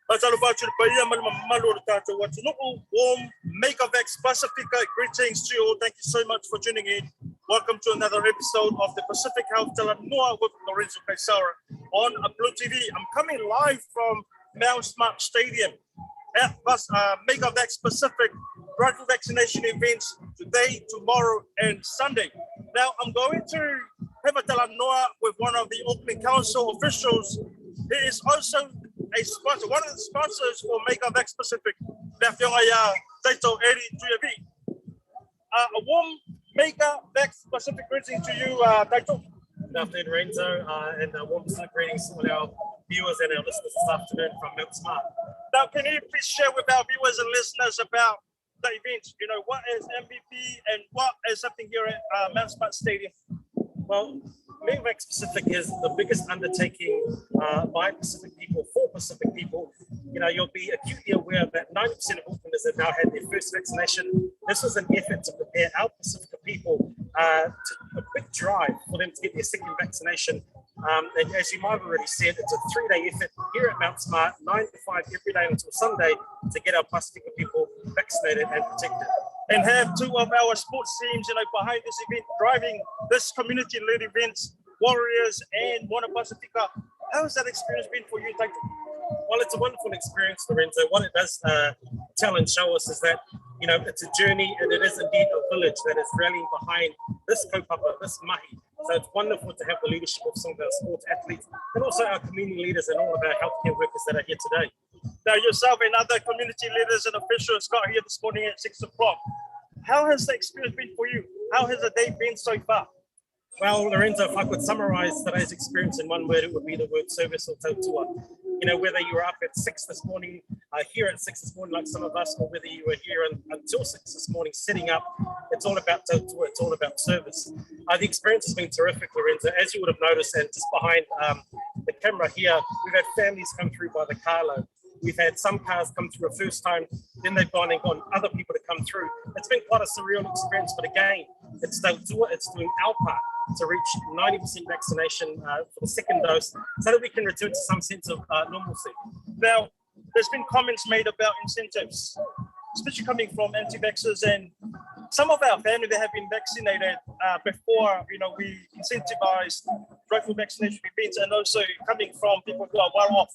Warm Mega VAXX Pacifica greetings to you all. Thank you so much for tuning in. Welcome to another episode of the Pacific Health Talanoa with Lorenzo on Blue TV. I'm coming live from Mount Smart Stadium at Mega VAXX Pacific rifle vaccination events today, tomorrow, and Sunday. Now, I'm going to have a Talanoa with one of the Auckland Council officials. He is also a sponsor, one of the sponsors for Mega VAXX Pacific. A warm Mega VAXX Pacific greeting to you, Taito. Good afternoon, Lorenzo, and warm Pacific greetings to all our viewers and our listeners this afternoon from Mount Smart. Now, can you please share with our viewers and listeners about the event? You know, what is MVP and what is happening here at Mount Smart Stadium? Well, Mega VAXX Pacific is the biggest undertaking by Pacific people, for Pacific people. You know, you'll be acutely aware that 90% of Aucklanders have now had their first vaccination. This was an effort to prepare our Pacific people to a quick drive for them to get their second vaccination. And as you might have already said, it's a 3-day effort here at Mount Smart, 9 to 5 every day until Sunday, to get our Pacific people vaccinated and protected. And have two of our sports teams, you know, behind this event, driving this community-led events, Warriors and Moana Pacifica. How has that experience been for you, Taito? Well, it's a wonderful experience, Lorenzo. What it does tell and show us is that, you know, it's a journey and it is indeed a village that is rallying behind this kaupapa, this mahi. So it's wonderful to have the leadership of some of our sports athletes and also our community leaders and all of our healthcare workers that are here today. Now, yourself and other community leaders and officials got here this morning at 6 o'clock. How has the experience been for you? How has the day been so far? Well, Lorenzo, if I could summarize today's experience in one word, it would be the word service or tautua. You know, whether you were up at 6 this morning, here at 6 this morning, like some of us, or whether you were here until 6 this morning setting up, it's all about tautua, it's all about service. The experience has been terrific, Lorenzo. As you would have noticed, and just behind the camera here, we've had families come through by the carload. We've had some cars come through a first time, then they've gone and got other people to come through. It's been quite a surreal experience, but again, it's tautua, it's doing our part to reach 90% vaccination for the second dose so that we can return to some sense of normalcy. Now, there's been comments made about incentives, especially coming from anti-vaxxers and some of our family that have been vaccinated before, you know, we incentivized rifle vaccination events, and also coming from people who are well off,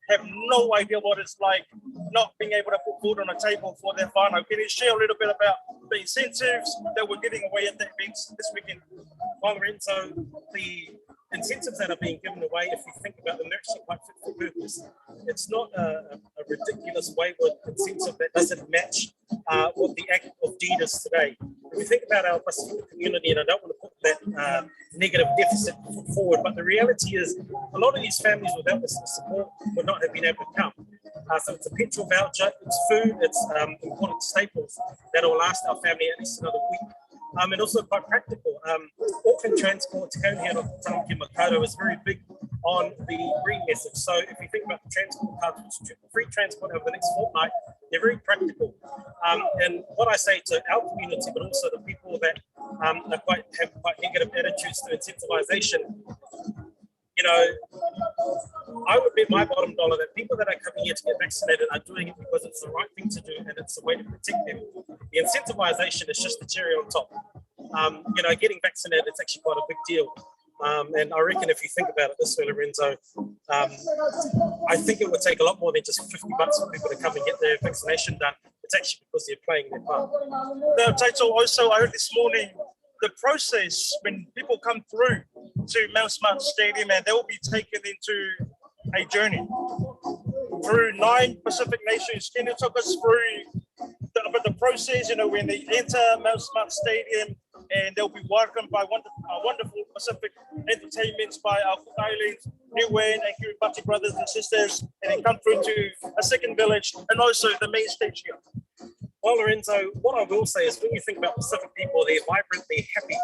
have no idea what it's like not being able to put food on the table for their whānau. Can you share a little bit about the incentives that we're giving away at the events this weekend? Well, Lorenzo, the incentives that are being given away, if you think about them, they're actually quite fit for purpose. It's not a ridiculous wayward incentive that doesn't match what the act of deed is today. If we think about our Pacific community, and I don't want to put that negative deficit forward, but the reality is a lot of these families without this support would not have been able to come. So it's a petrol voucher, it's food, it's important staples that will last our family at least another week. And also quite practical. Auckland Transport, Te Kaunihia o Taranaki Makaurau is very big on the green message. So if you think about the transport cards, free transport over the next fortnight, they're very practical. And what I say to our community, but also the people that have quite negative attitudes to incentivization, you know, I would bet my bottom dollar that people that are coming here to get vaccinated are doing it because it's the right thing to do and it's a way to protect them. The incentivization is just the cherry on top. You know, getting vaccinated is actually quite a big deal. And I reckon if you think about it this way, Lorenzo, I think it would take a lot more than just $50 for people to come and get their vaccination done. It's actually because they're playing their part. Now, Taito, also, I heard this morning, the process when people come through to Mount Smart Stadium and they will be taken into a journey through 9 Pacific nations. Can you talk us through the process, you know, when they enter Mount Smart Stadium and they'll be welcomed by wonderful Pacific entertainments by our Cook Islands, Niue and Kiribati brothers and sisters, and then come through to a second village and also the main stage here? Well, Lorenzo, what I will say is when you think about Pacific people, they're vibrant, they're happy.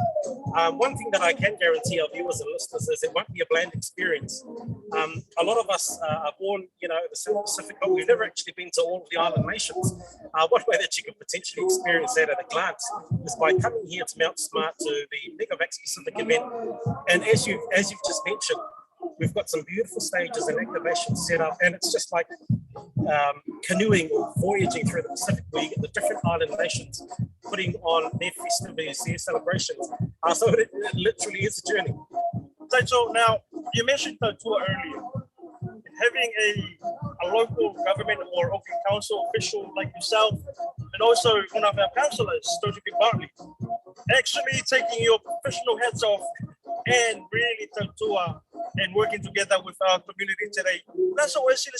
One thing that I can guarantee our viewers and listeners is it won't be a bland experience. A lot of us are born, you know, in the South Pacific, but we've never actually been to all of the island nations. One way that you can potentially experience that at a glance is by coming here to Mount Smart to the Mega VAXX Pacific event. And as you've just mentioned, We've got some beautiful stages and activations set up, and it's just like canoeing or voyaging through the Pacific, where you get the different island nations putting on their festivities, their celebrations. So it literally is a journey. So now, you mentioned the tour earlier. Having a local government or Auckland Council official like yourself, and also one of our councillors, Toji Bartley, actually taking your professional hats off and really to tour and working together with our community today. That's always the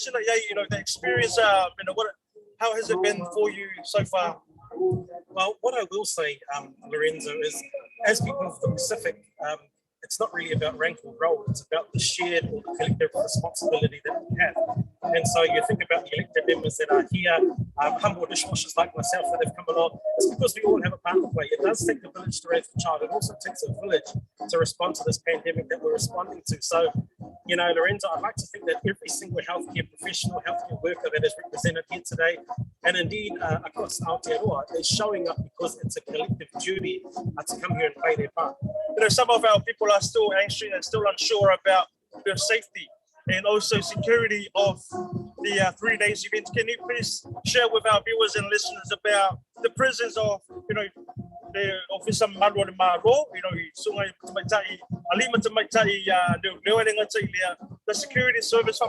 experience. How has it been for you so far? Well, what I will say, Lorenzo, is as people of the Pacific, it's not really about rank or role, it's about the shared or the collective responsibility that we have. And so you think about the elected members that are here, humble dishwashers like myself that have come along, it's because we all have a part to play. It does take a village to raise a child. It also takes a village to respond to this pandemic that we're responding to. So, Lorenzo, I'd like to think that every single healthcare professional, healthcare worker that is represented here today, and indeed across Aotearoa, is showing up because it's a collective duty to come here and play their part. Some of our people are still anxious and still unsure about their safety and also security of the 3 days event. Can you please share with our viewers and listeners about the presence of, the officer Marwa de Maro, Sungai Tamatai, Alima Tamatai, the security service.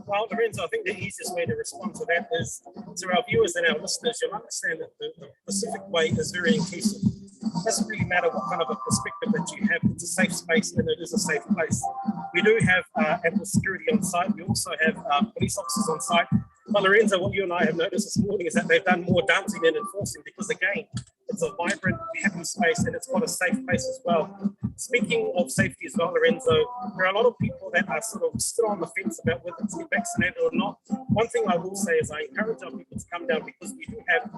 Well, Lorenzo, I think the easiest way to respond to that is to our viewers and our listeners. You'll understand that the Pacific Way is very inclusive. It doesn't really matter what kind of a perspective that you have. It's a safe space and it is a safe place. We do have ample security on site. We also have police officers on site. But Lorenzo, what you and I have noticed this morning is that they've done more dancing than enforcing because, again, it's a vibrant, happy space and it's got a safe place as well. Speaking of safety as well, Lorenzo, there are a lot of people that are sort of still on the fence about whether to be vaccinated or not. One thing I will say is I encourage our people to come down because we do have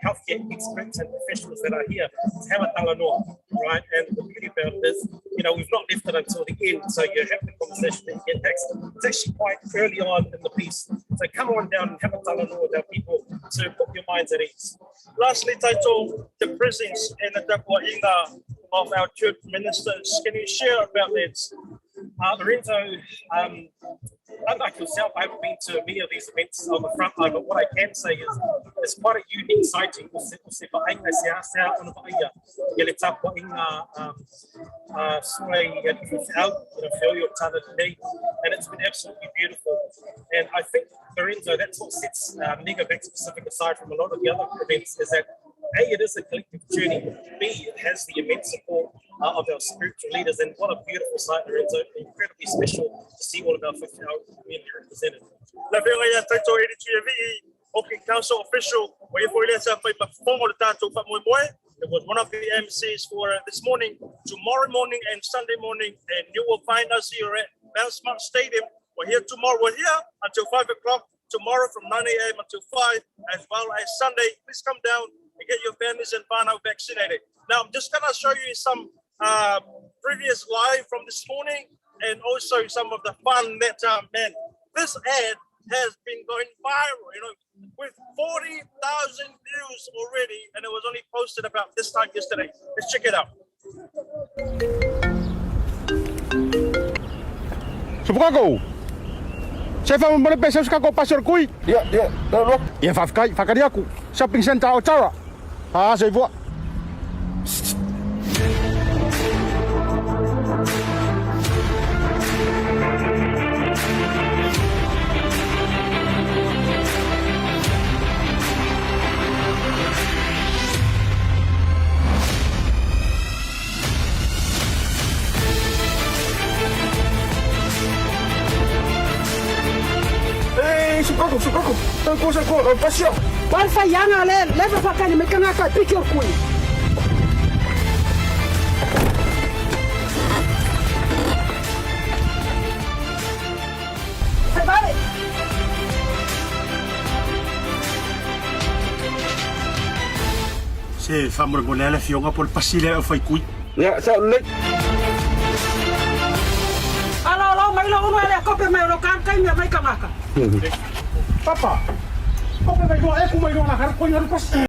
healthcare experts and professionals that are here to have a talanoa, right? And the beauty about it is, we've not left it until the end. So you have the conversation and you get vaccinated. It's actually quite early on in the piece. So come on down and have a talanoa with our people to put your minds at ease. Lastly, Taito, the presence and the tapuainga of our church ministers. Can you share about that? Lorenzo, unlike yourself, I haven't been to many of these events on the front line, but what I can say is it's quite a unique sighting. And it's been absolutely beautiful. And I think, Lorenzo, that's what sets Mega VAXX Pacific aside from a lot of the other events, is that A, it is a collective journey. B, it has the immense support of our spiritual leaders. And what a beautiful sight, Lorenzo. Incredibly special to see all of our 50-hour community represented. Auckland Council official, it was one of the MCs for this morning, tomorrow morning, and Sunday morning. And you will find us here at Smart Stadium. We're here tomorrow. We're here until 5 o'clock. Tomorrow from 9 a.m. until 5, as well as Sunday. Please come down and get your families and whānau vaccinated. Now, I'm just going to show you some previous live from this morning and also some of the fun that, this ad has been going viral, with 40,000 views already, and it was only posted about this time yesterday. Let's check it out. Subukago. Saya faham boleh besok suka kau pasar kui. Dia, dah. Ya fakari aku. Shopping center Ottawa. Saya buat. Sukaku. Tengku pasio. Walfa yana leva fakani mekanga ka picture kui. Sabale. Se famor bonela fionga por pasile o fai kui. Ya, sa le. Alo, mai lo uno ele kope mai lo kan kai mai kamaka. Papa, kope mai lo e ku mai lo na har ko nyaru pas.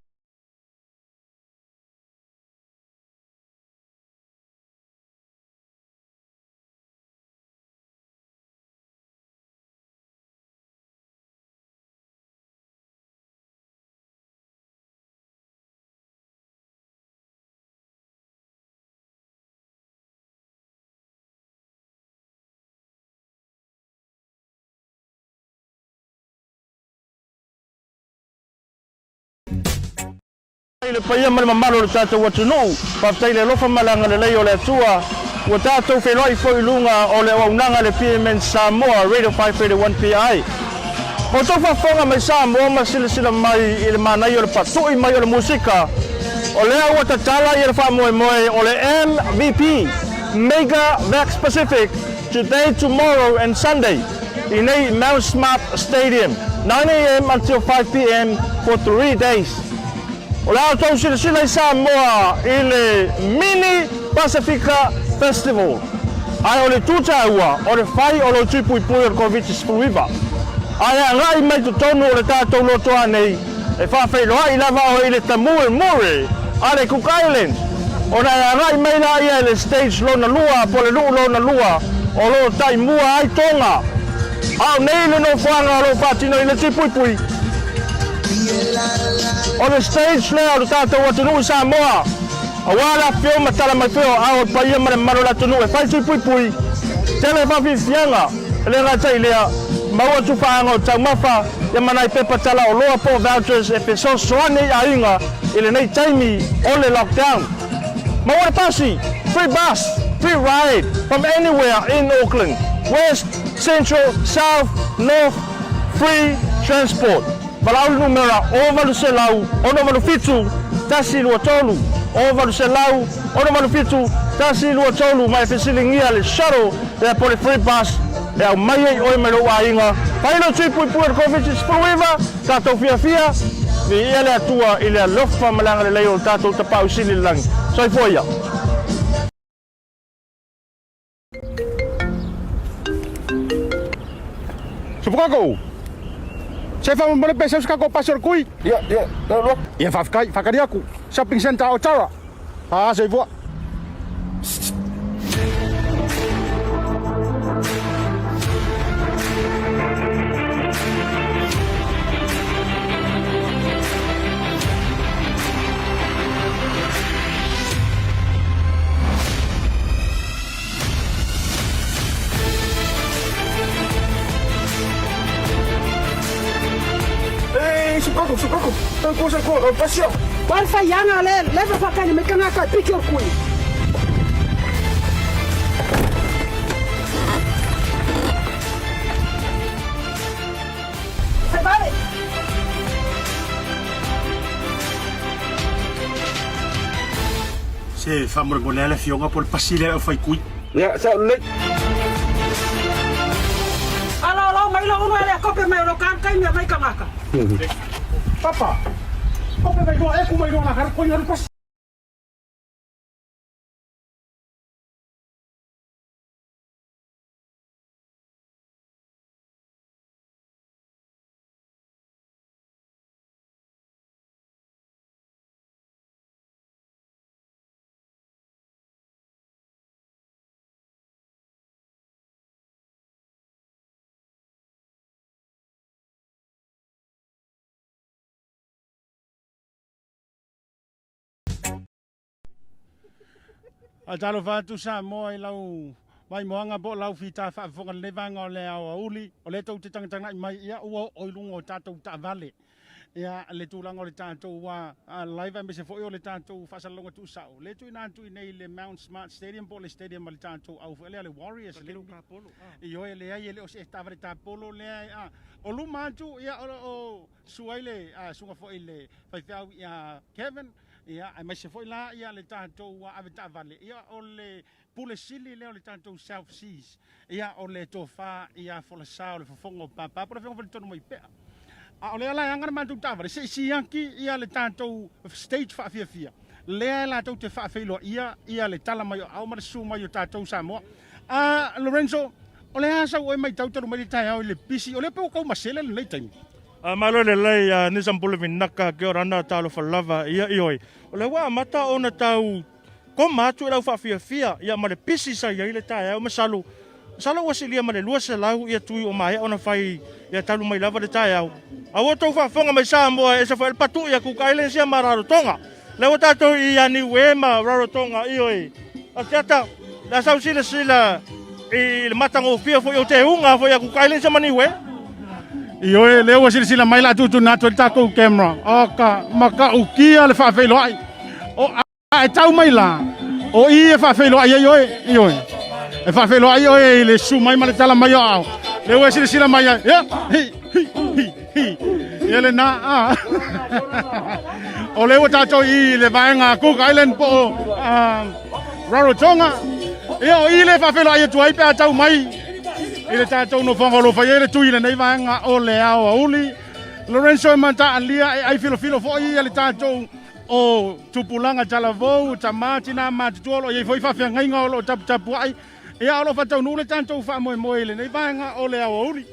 Le paia mal mamalo le tata wa tunu pa tai le lofa malanga le lei o le atua wa tata fe loi foi lunga o le waunanga le PMN Samoa Radio 531 PI o to fa fonga mai Samoa ma sila mai il manai o le patu i mai o le musika o le wa tala i le fa moe o le MVP Mega VAXX Pacific today, tomorrow and Sunday in Mount Smart Stadium 9 a.m. until 5 p.m. for 3 days. Ola tau sila Samoa i le Mini Pacifica Festival. Ai o le tutaua o le fai o lo tupui pui o COVID-19. Ai ngai mai tu tonu o le tātou lotoa nei e whawhailoa i lava o i le Tamui Muri a le Cook Islands. O na ngai mai la ia le stage lona lua po le luu lona lua o lo tai mua ai tonga. Au nei le no whanga o lo whatino i le tupui pui. On the stage leo tātou o tunu Samoa. A wala fio matala mai fio au paia mare marola tunu e fai tui pui. Tele fafi fianga. Le ngatai lea. Maua tu whaanga o tau mafa. Ia manai pepa tala o loa po vouchers e peso soane a inga. Ile nei taimi o le lockdown. Maua pasi. Free bus. Free ride. From anywhere in Auckland. West, Central, South, North. Free transport. Palau numera over se lau ono malu fitu tasi lua tolu over se lau ono malu fitu tasi lua tolu mai fesilingia le shuttle e por free bus e au mai oi melo ainga paino tripu por covid is Bluwave tato fia ni ele atua ile lofa malanga le leo tato tapau sililang soi foia Supukaku. Saya faham boleh besok kau pasar kui. ya lo Ya VAXX fakari aku. Shopping center o cara. Saya buat. Sukaku. Kosa ko, pasyo. Wal fa yanga le fa fakani me kana ka picture kui. Sebale. Se famor golele fionga por pasile o fai kui. ya sa le Alo mai lo uno le kope me lo kan kai me mai kamaka. Papa. Apa mai doa aku mai doa nak harap kau pas. Talo whātu Samoa I lau mai moanga po lau whita whaafonga lewanga o le au uli o le tau te tangatanga mai ia ua oilunga o tātou ta vale ia le tūlanga o le tātou wa live me se foi o le tātou whasalonga tu sao le tu inantu I nei le Mount Smart Stadium po le stadium o le tātou au ele le Warriors le I oe le ai ele o se taware tāpolo le ai o lumantu ia o suaile sunga foi le whaiwhau ia Kevin ia ai mai se foi la ia le tātou ave ta vale ia o le pule sili le o le tātou South Seas ia o le tofa ia fola sao le fofongo papa por fongo le tonu mai pe a o le ala anga ma tu ta vale se sianki ia le tātou stage fa fia le la tau te fa feilo ia le tala mai au ma su mai o tātou Samoa Lorenzo o le asa o mai tau tonu mai tai au le pisi o le pe ko masele le taimi malo le lei ni sampule vinaka ke orana talo falava ia ioi o le wa mata ona tau ko matu lau fa fia ia ma le pisi sa ia le tai o masalo wasilia ma le lua se lau ia tui o mai ona fai ia talu mai lava le tai au a tau fa fonga mai Samoa e sa fa patu ia Cook Islands ia mararo tonga le o tatou ia ni wema rarotonga ioi a tata la sau sila I le matango fia fo o te unga fo ia Cook Islands ia mani we Ioe le ua sila mai la tutu na tu tako camera. Oka maka ukia le fa felo ai. O ai tau mai la. O I fa felo ai ioe. E fa felo ai ioe le su mai male tala mai au. Le ua sila mai ai. Ya. Hi. Ele na. O le ua tato I le vaenga Cook Island po Rarotonga. Ia o I le fa felo ai tu ai pe tau mai. Ile tātou no whangalo whai ere tui le nei vanga o le ao a uli. Lorenzo e manta alia e ai filo fo i ale tātou o tupulanga talavou, tamati na matituolo, i foi whawhia ngainga o lo tapu ai. E a alo whatau nule tātou wha moe le nei vanga o le ao a uli.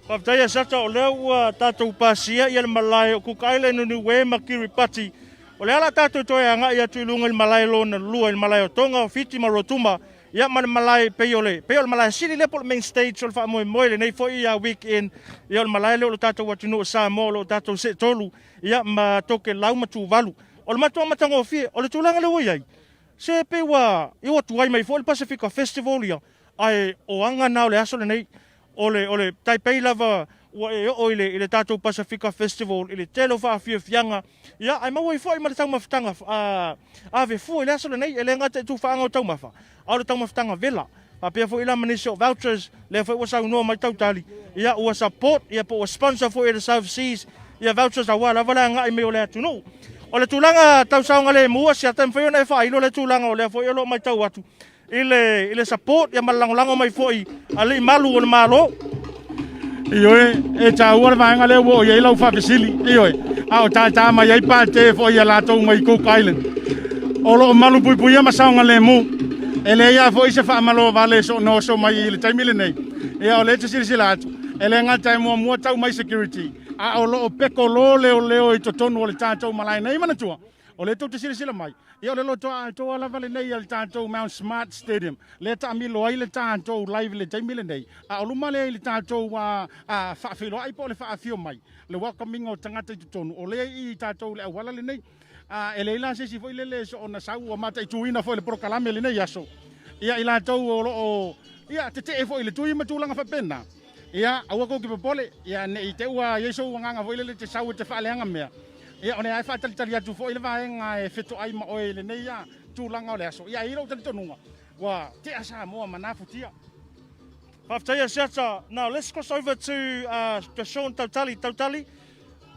Whaftaia sata o leo ua tātou pasia i ale malai o kukaile nunu we makiri pati. O le ala tātou toi anga i atu ilunga il malai lo na lua il malai o tonga o fiti marotuma. Ia mana malai peole malai sili lepo main stage o fa moe le nei fo ia weekend ia o malai le o tatou watu no sa mo lo tatou se tolu ia ma toke lau matu valu o le matu matango fie o le tulanga le wai se pe wa i wa tuai mai fo le Pacifica Festival ia ai o anga na o le aso le nei o le Taipei lava o ile tatou Pacifica Festival ile telo fa fianga ia ai mau i fo i ma tau maftanga a ve fu ile aso le nei ele ngata tu fa anga tau mafa au tau maftanga vela pa pe fo ila manisho vouchers le fo wasa no mai tau tali ia o support ia po sponsor for the South Seas ia vouchers awala wala nga i me ole atu no o le tulanga tau saunga le mua sia tem fo na fa ilo le tulanga o le fo ilo mai tau atu ile support ia malango mai fo i ali malu o le malo ioe e tau le vanga le wo ia lau fa fisili ioe au ta mai ai pa te fo ia la tau mai Cook Island o lo malu pui ia masaunga le mu ele ia fo isa fa malo vale so no so mai le taimile nei ia o le te sila atu ele ngata mo tau mai security a o lo peko lo leo i totonu o le tātou malai nei mana tua o le tau te sila mai ia o le loto a to ala vale nei le tātou Mount Smart Stadium le ta milo ai le tātou live le taimile nei a o luma le tātou a whaafilo ai po le whaafio mai le welcoming o tangata i totonu o le i tātou le awala le nei e leila se si foi le so ona sau o mata i tuina foi le prokalame le nei aso ia ila tau o ia te foi le tui matulanga fa pena ia awa ko ki popole ia ne i te ua yeso nganga foi le te sau te faleanga mea ia ona ai fa tali atu foi le vaenga e feto ai ma o le nei ia tulanga o le aso ia ilo tali tonunga wa te asa mo manafutia Haftaia Sata. Now let's cross over to Sean Tautali.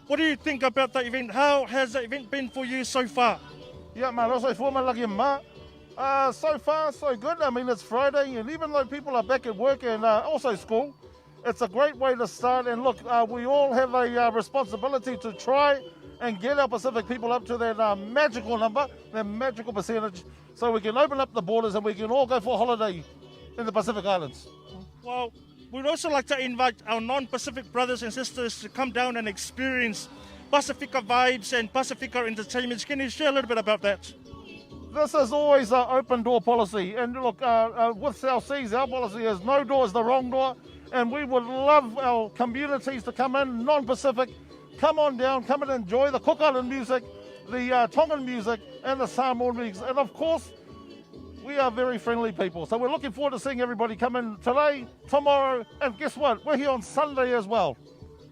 What do you think about the event? How has the event been for you so far? Yeah, man, also for my lucky ma. So far, so good. I mean, it's Friday, and even though people are back at work and also school, it's a great way to start. And look, we all have a responsibility to try and get our Pacific people up to that magical number, that magical percentage, so we can open up the borders and we can all go for a holiday in the Pacific Islands. Well, we'd also like to invite our non-Pacific brothers and sisters to come down and experience Pacifica vibes and Pacifica entertainments. Can you share a little bit about that? This is always an open door policy. And look, with South Seas, our policy is no door is the wrong door. And we would love our communities to come in, non-Pacific, come on down, come and enjoy the Cook Island music, the Tongan music, and the Samoan music. And of course, we are very friendly people. So we're looking forward to seeing everybody come in today, tomorrow, and guess what? We're here on Sunday as well.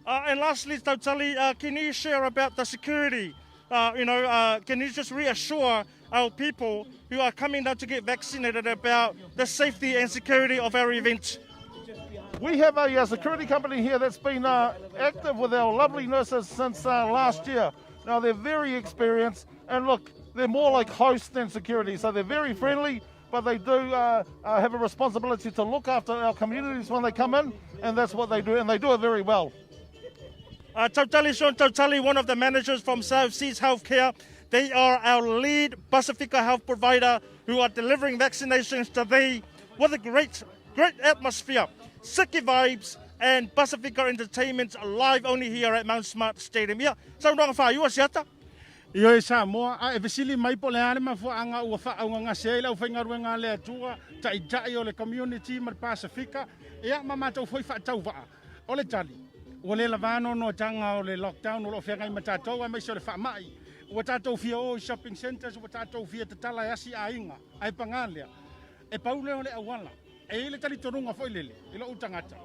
And lastly, Tautali, can you share about the security? Can you just reassure our people who are coming down to get vaccinated about the safety and security of our event? We have a security company here that's been active with our lovely nurses since last year. Now, they're very experienced, and look, they're more like hosts than security, so they're very friendly, but they do have a responsibility to look after our communities when they come in, and that's what they do, and they do it very well. Tautali, Sean Tautali, one of the managers from South Seas Healthcare. They are our lead Pacifica health provider who are delivering vaccinations today with a great atmosphere, Siki vibes, and Pacifica entertainment live only here at Mount Smart Stadium. Yeah, so long far, you are Siata? Io e Samoa, e vesili mai po le ale mafuanga ua whaunga ngā seila, uwhainga ruenga le atua, tai o le community mar Pacifica, ea mamata ufoi whaatau waa, o le tali. Ua le lavano no tanga o le lockdown, o lo whengai matatou, a mai se o le whaamai. Ua tātou fia o shopping centers, ua tātou fia te tala e asi a inga, ai pangalea. E paule o le awala, e ile tali torunga foi lele, ilo utangata,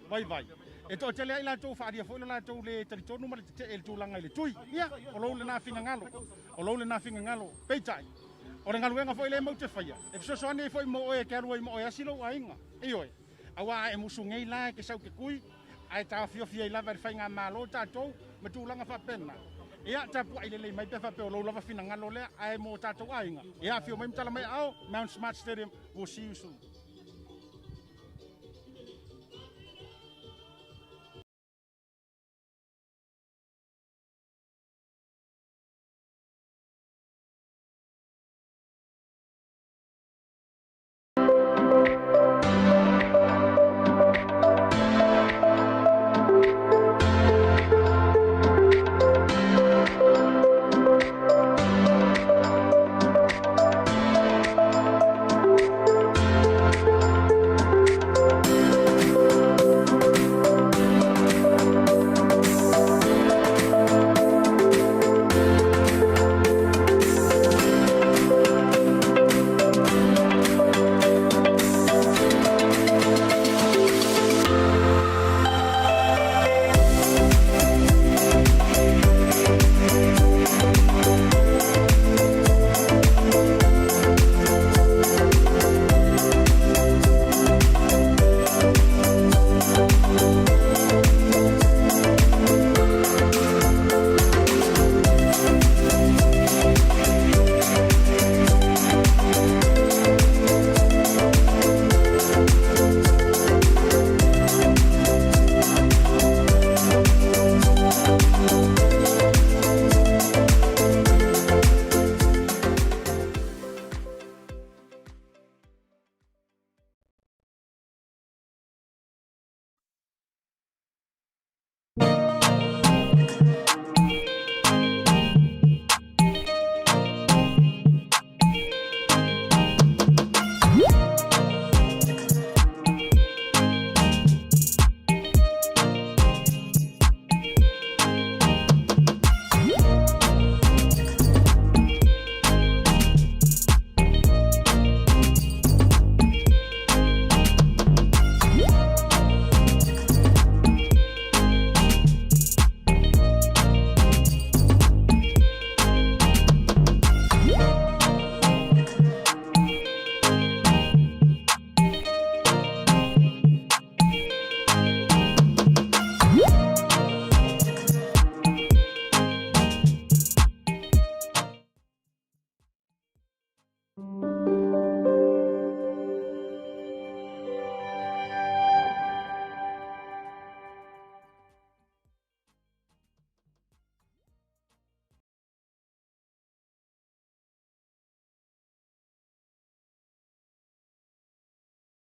vai. E to tele ila to fa dia fo la to le tali tonu ma te el tu langa le tui. Ia, o lo le na finga ngalo. O lo le na finga ngalo. Peitai. O le ngaluenga fo ile mo te faia. E so so ane fo mo e ke ro mo e asilo ainga. Ioi. Awa e musu ngei la ke sau ke kui. Ai ta fio fio ila ver fainga malo ta to me tu langa fa pena. Ia ta pu ile le mai pe fa pe o lo lava finga ngalo le ai mo ta to ainga. Ia fio mai tala mai au Mount Smart Stadium. We'll see you soon.